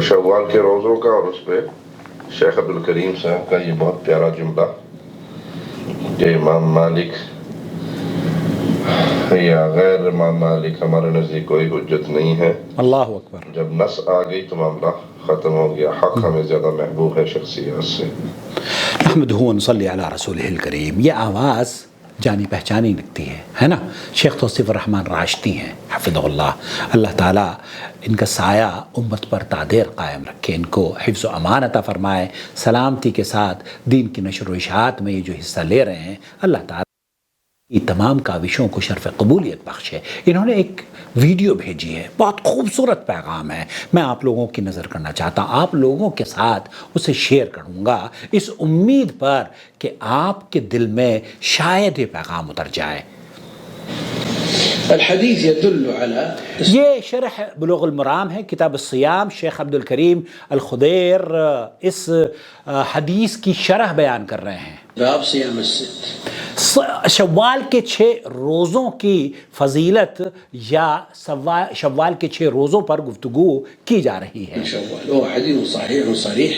شوال کے روزوں کا، اور اس پہ شیخ عبدالکریم صاحب کا یہ بہت پیارا جملہ کہ امام مالک یا غیر امام مالک ہمارے نزدیک کوئی حجت نہیں ہے، اللہ اکبر، جب نص آ گئی تو معاملہ ختم ہو گیا، حق ہمیں زیادہ محبوب ہے شخصیات سے۔ نحمدہ و نصلی علی رسولہ الکریم۔ یہ آواز جانی پہچانی لگتی ہے نا؟ شیخ توصیف الرحمن راشدی ہیں حفظہ اللہ، اللہ تعالیٰ ان کا سایہ امت پر تادیر قائم رکھے، ان کو حفظ و امان عطا فرمائے، سلامتی کے ساتھ دین کی نشر و اشاعت میں یہ جو حصہ لے رہے ہیں، اللہ تعالیٰ یہ تمام کاوشوں کو شرف قبولیت بخشے۔ انہوں نے ایک ویڈیو بھیجی ہے، بہت خوبصورت پیغام ہے، میں آپ لوگوں کی نظر کرنا چاہتا ہوں، آپ لوگوں کے ساتھ اسے شیئر کروں گا اس امید پر کہ آپ کے دل میں شاید یہ پیغام اتر جائے۔ الحدیث يدل على، یہ شرح بلوغ المرام ہے، کتاب الصیام، شیخ عبدالکریم الخدیر اس حدیث کی شرح بیان کر رہے ہیں۔ باب صيام الست، شوال کے 6 روزوں کی فضیلت یا شوال کے 6 روزوں پر گفتگو کی جا رہی ہے۔ شوال هو حديث صحيح صريح،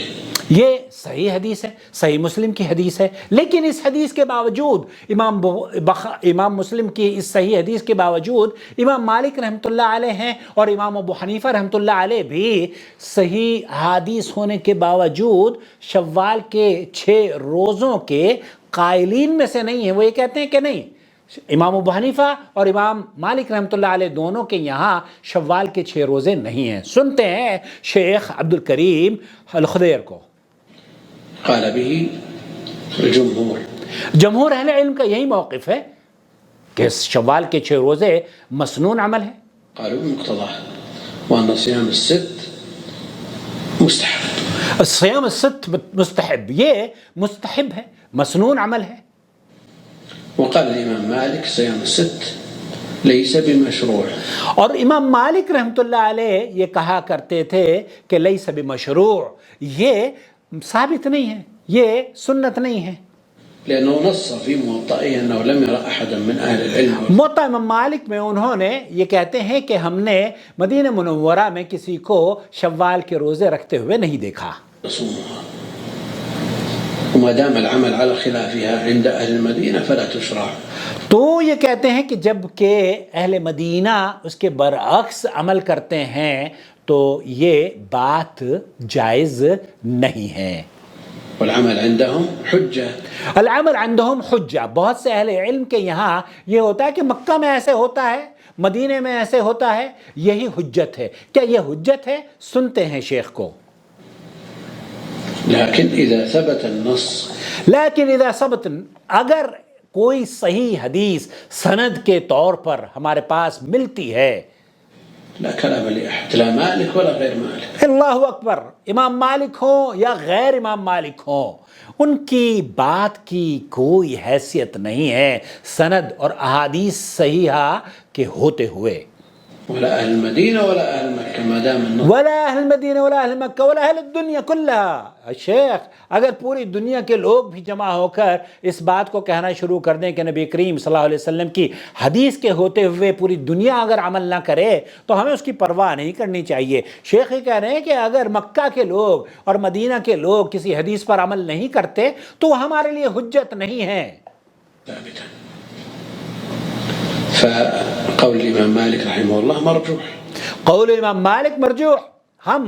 یہ صحیح حدیث ہے، صحیح مسلم کی حدیث ہے، لیکن اس حدیث کے باوجود امام مسلم کی اس صحیح حدیث کے باوجود امام مالک رحمۃ اللہ علیہ ہیں اور امام ابو حنیفہ رحمۃ اللہ علیہ بھی صحیح حدیث ہونے کے باوجود شوال کے 6 روزوں کے قائلین میں سے نہیں ہیں۔ وہ یہ کہتے ہیں کہ نہیں، امام ابو حنیفہ اور امام مالک رحمۃ اللہ علیہ دونوں کے یہاں شوال کے 6 روزے نہیں ہیں۔ سنتے ہیں شیخ عبدالکریم الخدیر کو۔ قال به الجمهور، جمہور اہل علم کا یہی موقف ہے کہ شوال کے 6 روزے مسنون عمل ہے۔ قالوا بمقتضاه وأن صيام الست مستحب، صيام الست مستحب، یہ مستحب ہے، مسنون عمل ہے۔ وقال الإمام مالك صيام الست ليس بمشروع، اور امام مالک رحمۃ اللہ علیہ یہ کہا کرتے تھے کہ لیس بمشروع، یہ ثابت نہیں ہے، یہ سنت نہیں ہے۔ لأنه نص في موطئه أنه لم يرى أحدا من أهل العلم، موطأ امام مالک میں انہوں نے یہ کہتے ہیں کہ ہم نے مدینہ منورہ میں کسی کو شوال کے روزے رکھتے ہوئے نہیں دیکھا۔ يصومها، وما دام العمل على خلافها عند أهل المدينة فلا تشرع۔ تو یہ کہتے ہیں کہ جب کہ اہل مدینہ اس کے برعکس عمل کرتے ہیں تو یہ بات جائز نہیں ہے۔ والعمل عندهم حجة، العمل عندهم حجہ، بہت سے اہل علم کے یہاں یہ ہوتا ہے کہ مکہ میں ایسے ہوتا ہے، مدینہ میں ایسے ہوتا ہے، یہی حجت ہے۔ کیا یہ حجت ہے؟ سنتے ہیں شیخ کو۔ لكن إذا ثبت النص، لیکن اذا ثبت، اگر کوئی صحیح حدیث سند کے طور پر ہمارے پاس ملتی ہے، لا كلام لأحد، لا مالك ولا غير مالك، اللہ اکبر، امام مالک ہوں یا غیر امام مالک ہوں، ان کی بات کی کوئی حیثیت نہیں ہے سند اور احادیث صحیحہ کے ہوتے ہوئے۔ ولا أهل المدينة ولا أهل مكة، ما دام النص، ولا اہل مدینہ ولا اہل مکہ ولا اہل الدنیا کلها۔ شیخ، اگر پوری دنیا کے لوگ بھی جمع ہو کر اس بات کو کہنا شروع کر دیں کہ نبی کریم صلی اللہ علیہ وسلم کی حدیث کے ہوتے ہوئے پوری دنیا اگر عمل نہ کرے تو ہمیں اس کی پرواہ نہیں کرنی چاہیے۔ شیخ یہ کہہ رہے ہیں کہ اگر مکہ کے لوگ اور مدینہ کے لوگ کسی حدیث پر عمل نہیں کرتے تو وہ ہمارے لیے حجت نہیں ہے۔ ثابتا، فقول الإمام مالك رحمه الله مرجوح، قول امام مالک مرجوح، ہم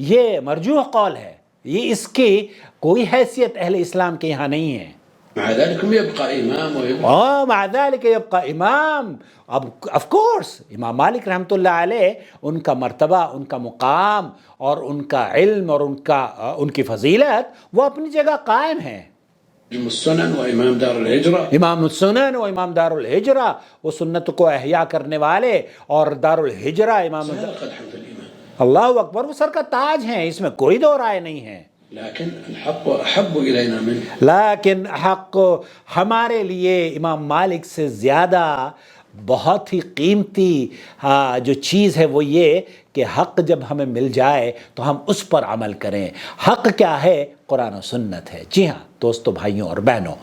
یہ مرجوح قول ہے، یہ اس کی کوئی حیثیت اہل اسلام کے یہاں نہیں ہے۔ مع ذلك يبقى إمام ويبقى، مع ذلك يبقى امام، اب آف کورس امام مالک رحمۃ اللہ علیہ ان کا مرتبہ، ان کا مقام اور ان کا علم اور ان کی فضیلت وہ اپنی جگہ قائم ہے۔ إمام السنن وإمام دار الهجرة، امام السنن و امام دار الہجرہ، وہ سنت کو احیا کرنے والے، اور دار الہجرہ امام هذا قدح في الإيمان، اللہ اکبر، وہ سر کا تاج ہیں، اس میں کوئی دو رائے نہیں ہے۔ لكن الحق أحب إلينا منه، لیکن حق ہمارے لیے امام مالک سے زیادہ بہت ہی قیمتی جو چیز ہے وہ یہ کہ حق جب ہمیں مل جائے تو ہم اس پر عمل کریں۔ حق کیا ہے؟ قرآن و سنت ہے۔ جی ہاں دوستو، بھائیوں اور بہنوں،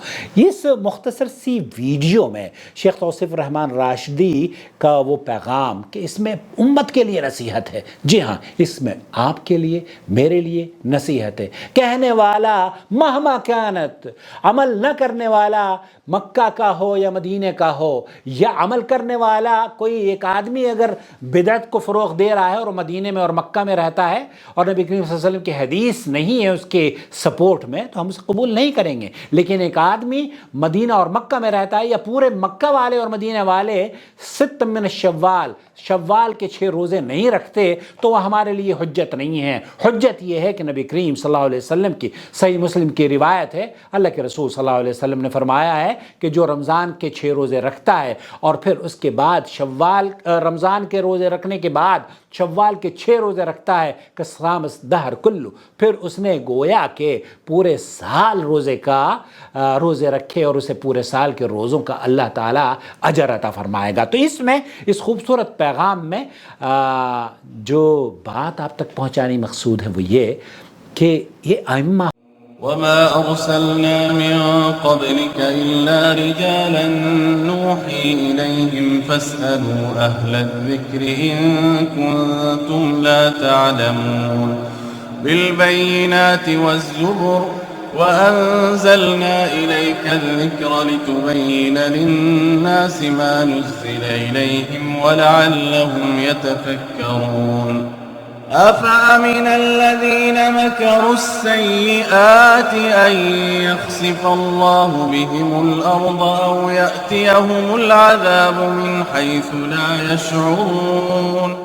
اس مختصر سی ویڈیو میں شیخ توصیف الرحمن راشدی کا وہ پیغام کہ اس میں امت کے لیے نصیحت ہے۔ جی ہاں، اس میں آپ کے لیے، میرے لیے نصیحت ہے۔ کہنے والا مہما کانت، عمل نہ کرنے والا مکہ کا ہو یا مدینے کا ہو، یا عمل کرنے والا کوئی ایک آدمی اگر بدعت کو فروغ دے رہا ہے اور مدینے میں اور مکہ میں رہتا ہے اور نبی کریم صلی اللہ علیہ وسلم کی حدیث نہیں ہے اس کے سپورٹ میں، تو ہم اسے قبول نہیں کریں گے۔ لیکن ایک آدمی مدینہ اور مکہ میں رہتا ہے، یا پورے مکہ والے اور مدینہ والے ست من شوال کے 6 روزے نہیں رکھتے، تو وہ ہمارے لیے حجت نہیں ہے۔ حجت یہ ہے کہ نبی کریم صلی اللہ علیہ وسلم کی صحیح مسلم کی روایت ہے، اللہ کے رسول صلی اللہ علیہ وسلم نے فرمایا ہے کہ جو رمضان کے 6 روزے رکھتا ہے اور پھر اس کے بعد رمضان کے روزے رکھنے کے بعد شوال کے 6 روزے رکھتا ہے کہ صام الدہر کلو، پھر اس نے گویا کہ پورے سال روزے رکھے اور اسے پورے سال کے روزوں کا اللہ تعالیٰ اجر عطا فرمائے گا۔ تو اس میں، اس خوبصورت پیغام میں جو بات آپ تک پہنچانی مقصود ہے وہ یہ کہ یہ ائمہ وما أرسلنا من قبلك إلا رجالا نوحي إليهم فاسألوا أهل الذكر إن كنتم لا تعلمون بالبينات والزبر وأنزلنا إليك الذكر لتبين للناس ما نزل إليهم ولعلهم يتفكرون أفأمن الذين مكروا السيئات أن يخسف الله بهم الأرض أو يأتيهم العذاب من حيث لا يشعرون